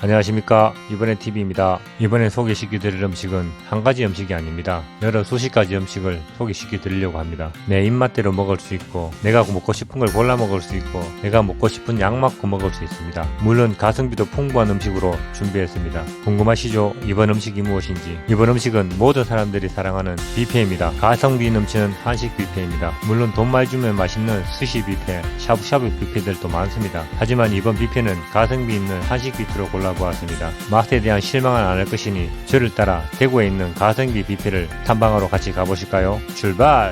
안녕하십니까, 이번엔 TV입니다. 이번에 소개시켜드릴 음식은 한 가지 음식이 아닙니다. 여러 수십 가지 음식을 소개시켜드리려고 합니다. 내 입맛대로 먹을 수 있고, 내가 먹고 싶은 걸 골라 먹을 수 있고, 내가 먹고 싶은 양 맞고 먹을 수 있습니다. 물론 가성비도 풍부한 음식으로 준비했습니다. 궁금하시죠? 이번 음식이 무엇인지. 이번 음식은 모든 사람들이 사랑하는 뷔페입니다. 가성비 넘치는 한식 뷔페입니다. 물론 돈 많이 주면 맛있는 스시 뷔페, 샤브샤브 뷔페들도 많습니다. 하지만 이번 뷔페는 가성비 있는 한식 뷔페로 골라보았습니다. 맛에 대한 실망은 안 할 것이니 저를 따라 대구에 있는 가성비 뷔페를 탐방하러 같이 가보실까요? 출발!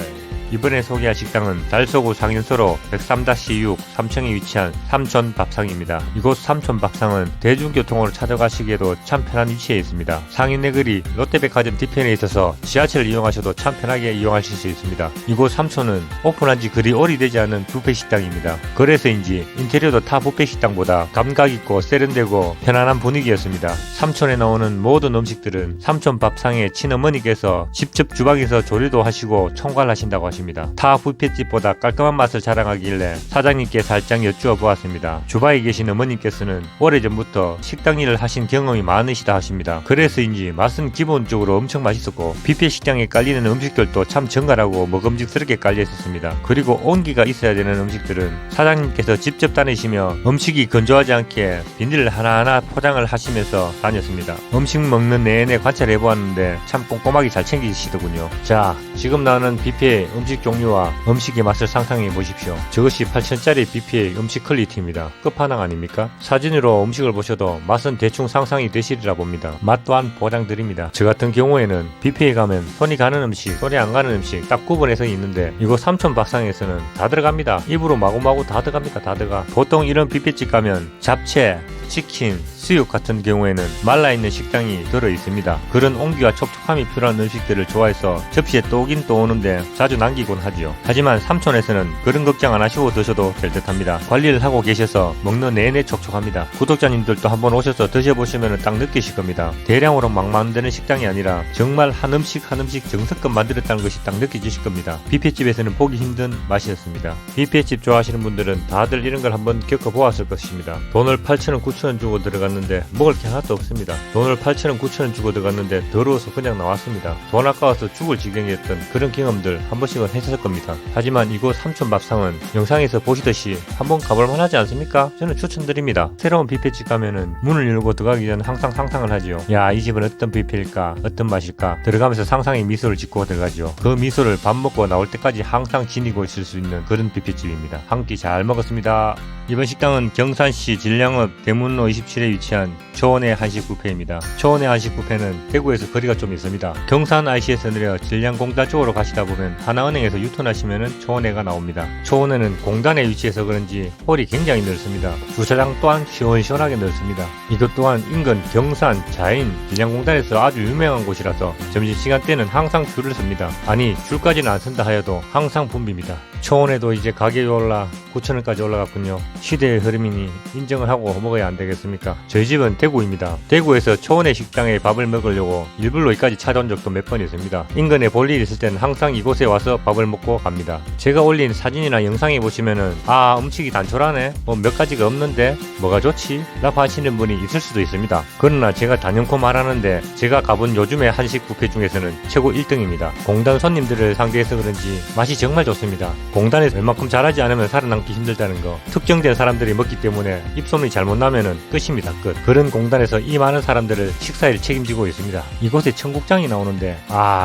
이번에 소개할 식당은 달서구 상인서로 103-6 삼청에 위치한 삼촌밥상입니다. 이곳 삼촌밥상은 대중교통으로 찾아가시기에도 참 편한 위치에 있습니다. 상인내거리 롯데백화점 뒤편에 있어서 지하철을 이용하셔도 참 편하게 이용하실 수 있습니다. 이곳 삼촌은 오픈한 지 그리 오래되지 않은 뷔페 식당입니다. 그래서인지 인테리어도 타 뷔페 식당보다 감각있고 세련되고 편안한 분위기였습니다. 삼촌에 나오는 모든 음식들은 삼촌밥상의 친어머니께서 직접 주방에서 조리도 하시고 총괄하신다고 하십니다. 타 뷔페집보다 깔끔한 맛을 자랑하길래 사장님께 살짝 여쭈어 보았습니다. 주방에 계신 어머님께서는 오래전부터 식당 일을 하신 경험이 많으시다 하십니다. 그래서인지 맛은 기본적으로 엄청 맛있었고 뷔페 식당에 깔리는 음식들도 참 정갈하고 먹음직스럽게 깔려 있었습니다. 그리고 온기가 있어야 되는 음식들은 사장님께서 직접 다니시며 음식이 건조하지 않게 비닐을 하나하나 포장을 하시면서 다녔습니다. 음식 먹는 내내 관찰해 보았는데 참 꼼꼼하게 잘 챙기시더군요. 자, 지금 나오는 뷔페 음식 종류와 음식의 맛을 상상해 보십시오. 저것이 8,000짜리 뷔페의 음식 퀄리티입니다. 끝판왕 아닙니까? 사진으로 음식을 보셔도 맛은 대충 상상이 되시리라 봅니다. 맛 또한 보장드립니다. 저 같은 경우에는 뷔페에 가면 손이 가는 음식, 손이 안 가는 음식 딱 구분해서 있는데 이곳 삼촌밥상에서는 다 들어갑니다. 입으로 마구마구 다 들어갑니다. 다 들어가. 보통 이런 뷔페집 가면 잡채, 치킨, 수육 같은 경우에는 말라있는 식당이 들어있습니다. 그런 온기와 촉촉함이 필요한 음식들을 좋아해서 접시에 또 오긴 또 오는데 자주 남기곤 하지요. 하지만 삼촌에서는 그런 걱정 안 하시고 드셔도 될 듯합니다. 관리를 하고 계셔서 먹는 내내 촉촉합니다. 구독자님들도 한번 오셔서 드셔보시면 딱 느끼실 겁니다. 대량으로 막 만드는 식당이 아니라 정말 한 음식 한 음식 정성껏 만들었다는 것이 딱 느껴지실 겁니다. 뷔페집에서는 보기 힘든 맛이었습니다. 뷔페집 좋아하시는 분들은 다들 이런 걸 한번 겪어보았을 것입니다. 돈을 8,000원, 9,000원 주고 들어갔는데 먹을 게 하나도 없습니다. 돈을 8,000원, 9,000원 주고 들어갔는데 더러워서 그냥 나왔습니다. 돈 아까워서 죽을 지경이었던 그런 경험들 한 번씩은 했을 겁니다. 하지만 이곳 삼촌밥상은 영상에서 보시듯이 한번 가볼 만하지 않습니까? 저는 추천드립니다. 새로운 뷔페집 가면은 문을 열고 들어가기 전 항상 상상을 하지요. 야, 이 집은 어떤 뷔페일까? 어떤 맛일까? 들어가면서 상상의 미소를 짓고 들어가죠. 그 미소를 밥 먹고 나올 때까지 항상 지니고 있을 수 있는 그런 뷔페집입니다. 한 끼 잘 먹었습니다. 이번 식당은 경산시 진량읍 대문로 27에 위치한 초원의 한식 뷔페입니다. 초원의 한식 뷔페는 대구에서 거리가 좀 있습니다. 경산 IC에서 내려 진량공단 쪽으로 가시다 보면 하나은행에서 유턴하시면 초원회가 나옵니다. 초원회는 공단에 위치해서 그런지 홀이 굉장히 넓습니다. 주차장 또한 시원시원하게 넓습니다. 이것 또한 인근 경산, 자인, 진량공단에서 아주 유명한 곳이라서 점심시간 때는 항상 줄을 섭니다. 아니, 줄까지는 안 선다 하여도 항상 붐빕니다. 초원회도 이제 가격이 올라 9,000원까지 올라갔군요. 시대의 흐름이니 인정을 하고 먹어야 안 되겠습니까? 저희 집은 대구입니다. 대구에서 초원회 식당에 밥을 먹으려고 일부러 여기까지 찾아온 적도 몇 번 있습니다. 인근에 볼 일이 있을 때는 항상 이곳에 와서 밥을 먹고 갑니다. 제가 올린 사진이나 영상에 보시면은 음식이 단촐하네, 몇 가지가 없는데 뭐가 좋지? 라고 하시는 분이 있을 수도 있습니다. 그러나 제가 단연코 말하는데 제가 가본 요즘의 한식 뷔페 중에서는 최고 1등입니다. 공단 손님들을 상대해서 그런지 맛이 정말 좋습니다. 공단에서 얼만큼 잘하지 않으면 살아남기 힘들다는 거, 특정된 사람들이 먹기 때문에 입소문이 잘못 나면은 끝입니다. 끝. 그런 공단에서 이 많은 사람들을 식사를 책임지고 있습니다. 이곳에 청국장이 나오는데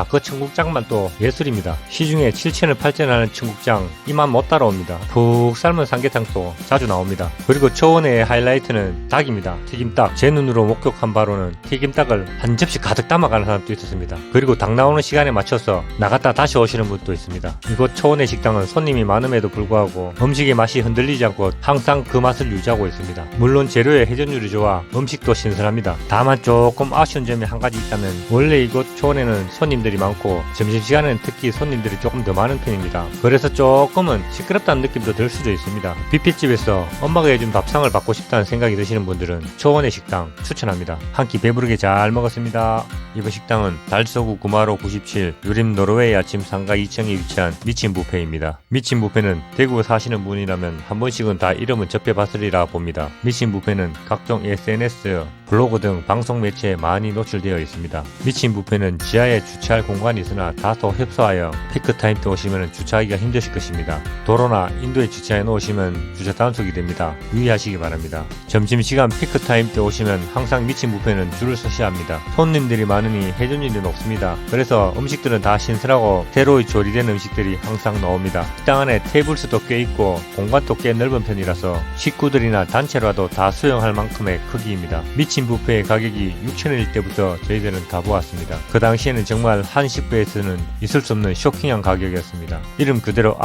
그 청국장만 또 예술입니다. 시중에 7,000원, 8,000원 하는 청국장 이만 못 따라옵니다. 푹 삶은 삼계탕도 자주 나옵니다. 그리고 초원의 하이라이트는 닭입니다. 튀김닭. 제 눈으로 목격한 바로는 튀김닭을 한 접시 가득 담아가는 사람도 있었습니다. 그리고 닭 나오는 시간에 맞춰서 나갔다 다시 오시는 분도 있습니다. 이곳 초원의 식당은 손님이 많음에도 불구하고 음식의 맛이 흔들리지 않고 항상 그 맛을 유지하고 있습니다. 물론 재료의 회전율이 좋아 음식도 신선합니다. 다만 조금 아쉬운 점이 한 가지 있다면 원래 이곳 초원에는 손님들이 많고 점심시간에는 특히 손님들이 조금 더 많은 편입니다. 그래서 조금은 시끄럽다는 느낌도 들 수도 있습니다. 뷔페집에서 엄마가 해준 밥상을 받고 싶다는 생각이 드시는 분들은 초원의 식당 추천합니다. 한 끼 배부르게 잘 먹었습니다. 이번 식당은 달서구 구마로 97 유림 노르웨이 아침 상가 2층에 위치한 미친 뷔페입니다. 미친 뷔페는 대구에 사시는 분이라면 한 번씩은 다 이름은 접해봤으리라 봅니다. 미친 뷔페는 각종 SNS, 블로그 등 방송 매체에 많이 노출되어 있습니다. 미친 뷔페는 지하에 주차할 공간이 있으나 다소 협소하여 피크타임 때 오시면 주차하기가 힘드실 것입니다. 도로나 인도에 주차해 놓으시면 주차 단속이 됩니다. 유의하시기 바랍니다. 점심시간 피크타임 때 오시면 항상 미친 뷔페는 줄을 서셔야 합니다. 손님들이 많으니 회전율이 높습니다. 그래서 음식들은 다 신선하고 새로 조리된 음식들이 항상 나옵니다. 식당 안에 테이블 수도 꽤 있고 공간도 꽤 넓은 편이라서 식구들이나 단체로라도 다 수용할 만큼의 크기입니다. 미친 뷔페의 가격이 6,000원일 때부터 저희들은 가보았습니다. 그 당시에는 정말 한식부에서는 있을 수 없는 쇼킹한 가격이었습니다. 이름 그대로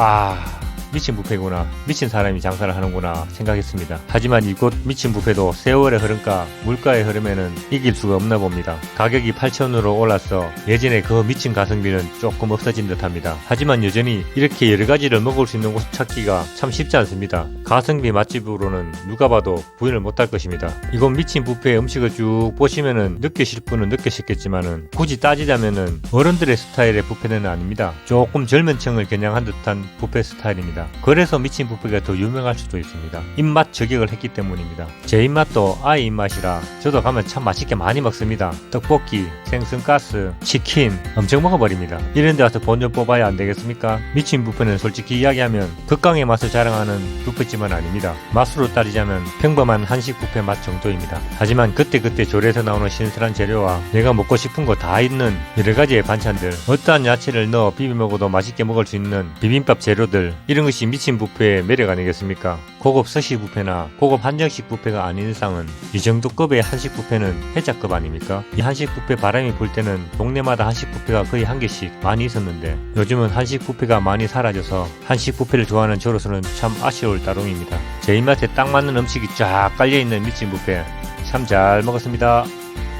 미친 뷔페구나, 미친 사람이 장사를 하는구나 생각했습니다. 하지만 이곳 미친 뷔페도 세월의 흐름과 물가의 흐름에는 이길 수가 없나 봅니다. 가격이 8,000원으로 올라서 예전에 그 미친 가성비는 조금 없어진 듯합니다. 하지만 여전히 이렇게 여러가지를 먹을 수 있는 곳 찾기가 참 쉽지 않습니다. 가성비 맛집으로는 누가 봐도 부인을 못할 것입니다. 이곳 미친 뷔페의 음식을 쭉 보시면은 느끼실 분은 느끼셨겠지만은 굳이 따지자면은 어른들의 스타일의 뷔페는 아닙니다. 조금 젊은 층을 겨냥한 듯한 뷔페 스타일입니다. 그래서 미친 뷔페가 더 유명할 수도 있습니다. 입맛 저격을 했기 때문입니다. 제 입맛도 아이 입맛이라 저도 가면 참 맛있게 많이 먹습니다. 떡볶이, 생선가스, 치킨 엄청 먹어버립니다. 이런 데 와서 본전 뽑아야 안 되겠습니까? 미친 뷔페는 솔직히 이야기하면 극강의 맛을 자랑하는 뷔페집은 아닙니다. 맛으로 따지자면 평범한 한식 뷔페 맛 정도입니다. 하지만 그때그때 조리에서 나오는 신선한 재료와 내가 먹고 싶은 거 다 있는 여러가지의 반찬들, 어떠한 야채를 넣어 비벼 먹어도 맛있게 먹을 수 있는 비빔밥 재료들, 이런 것이 미친 뷔페의 매력 아니겠습니까? 고급 스시 뷔페나 고급 한정식 뷔페가 아닌 이상은 이 정도 급의 한식 뷔페는 해자급 아닙니까? 이 한식 뷔페 바람이 불 때는 동네마다 한식 뷔페가 거의 한 개씩 많이 있었는데 요즘은 한식 뷔페가 많이 사라져서 한식 뷔페를 좋아하는 저로서는 참 아쉬울 따름입니다. 제 입맛에 딱 맞는 음식이 쫙 깔려있는 미친 뷔페 참 잘 먹었습니다.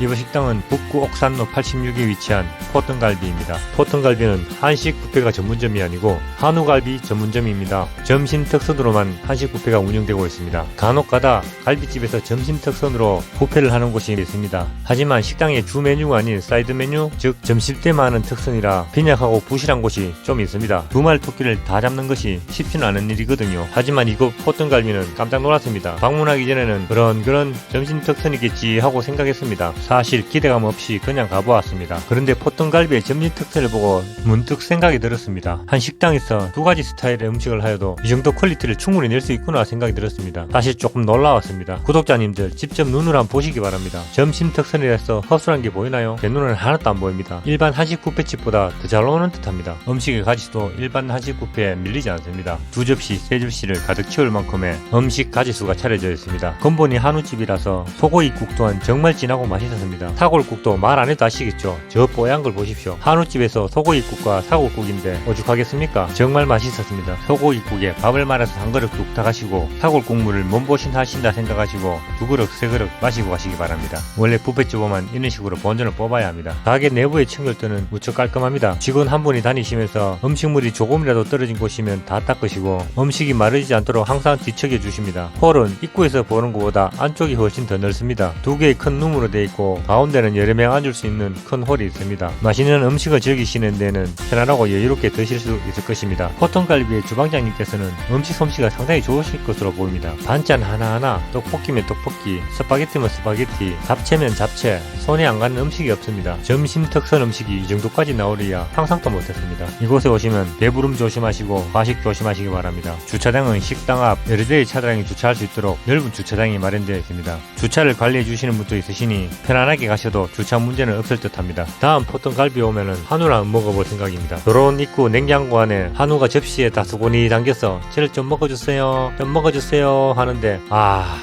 이번 식당은 북구 옥산로 86에 위치한 포튼갈비입니다. 포튼갈비는 한식 뷔페가 전문점이 아니고 한우갈비 전문점입니다. 점심 특선으로만 한식 뷔페가 운영되고 있습니다. 간혹가다 갈비집에서 점심 특선으로 뷔페를 하는 곳이 있습니다. 하지만 식당의 주 메뉴가 아닌 사이드 메뉴, 즉 점심때만 하는 특선이라 빈약하고 부실한 곳이 좀 있습니다. 두 마리 토끼를 다 잡는 것이 쉽지는 않은 일이거든요. 하지만 이곳 포튼갈비는 깜짝 놀랐습니다. 방문하기 전에는 그런 점심 특선이겠지 하고 생각했습니다. 사실 기대감 없이 그냥 가보았습니다. 그런데 포튼갈비의 점심 특선을 보고 문득 생각이 들었습니다. 한 식당에서 두 가지 스타일의 음식을 하여도 이 정도 퀄리티를 충분히 낼 수 있구나 생각이 들었습니다. 사실 조금 놀라웠습니다. 구독자님들 직접 눈으로 한번 보시기 바랍니다. 점심 특선이라서 허술한 게 보이나요? 제 눈에는 하나도 안 보입니다. 일반 한식 뷔페집보다 더 잘 나오는 듯합니다. 음식의 가지수도 일반 한식 뷔페에 밀리지 않습니다. 두 접시, 세 접시를 가득 채울 만큼의 음식 가지수가 차려져 있습니다. 근본이 한우집이라서 소고기국 또한 정말 진하고 맛있었습니다. 사골국도 말 안 해도 아시겠죠? 저 뽀얀 걸 보십시오. 한우집에서 소고기국과 사골국인데 오죽하겠습니까? 정말 맛있었습니다. 소고기국에 밥을 말아서 한 그릇 뚝딱 하시고 사골국물을 몸보신 하신다 생각하시고 두 그릇 세 그릇 마시고 가시기 바랍니다. 원래 뷔페집 오면 이런 식으로 본전을 뽑아야 합니다. 가게 내부의 청결도는 무척 깔끔합니다. 직원 한 분이 다니시면서 음식물이 조금이라도 떨어진 곳이면 다 닦으시고 음식이 마르지 않도록 항상 뒤척여 주십니다. 홀은 입구에서 보는 것보다 안쪽이 훨씬 더 넓습니다. 두 개의 큰 룸으로 되어 있고 가운데는 여러 명 앉을 수 있는 큰 홀이 있습니다. 맛있는 음식을 즐기시는 데는 편안하고 여유롭게 드실 수 있을 것입니다. 포튼갈비의 주방장님께서는 음식 솜씨가 상당히 좋으실 것으로 보입니다. 반찬 하나하나, 떡볶이면 떡볶이, 스파게티면 스파게티, 잡채면 잡채, 손에 안 가는 음식이 없습니다. 점심 특선 음식이 이 정도까지 나오리야 상상도 못했습니다. 이곳에 오시면 배부름 조심하시고 과식 조심하시기 바랍니다. 주차장은 식당 앞 여러 대의 차량이 주차할 수 있도록 넓은 주차장이 마련되어 있습니다. 주차를 관리해 주시는 분도 있으시니 편안하게 가셔도 주차 문제는 없을 듯 합니다. 다음 포튼갈비 오면은 한우를 한번 먹어볼 생각입니다. 들어온 입구 냉장고 안에 한우가 접시에 다수고니 담겨서 저를 좀 먹어주세요 하는데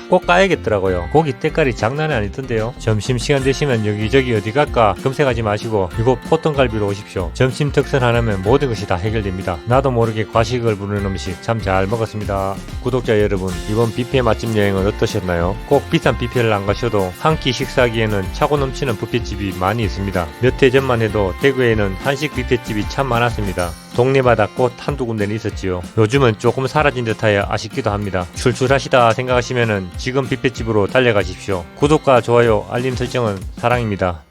꼭 까야겠더라고요. 고기 때깔이 장난이 아니던데요. 점심시간 되시면 여기저기 어디 갈까 검색하지 마시고 이곳 포튼갈비로 오십시오. 점심 특선 하나면 모든 것이 다 해결됩니다. 나도 모르게 과식을 부르는 음식 참 잘 먹었습니다. 구독자 여러분, 이번 뷔페 맛집 여행은 어떠셨나요? 꼭 비싼 뷔페를 안 가셔도 한 끼 식사하기에는 차고 넘치는 뷔페집이 많이 있습니다. 몇 해 전만 해도 대구에는 한식 뷔페집이 참 많았습니다. 동네마다 꽃 한두 군데는 있었지요. 요즘은 조금 사라진 듯하여 아쉽기도 합니다. 출출하시다 생각하시면은 지금 뷔페집으로 달려가십시오. 구독과 좋아요, 알림 설정은 사랑입니다.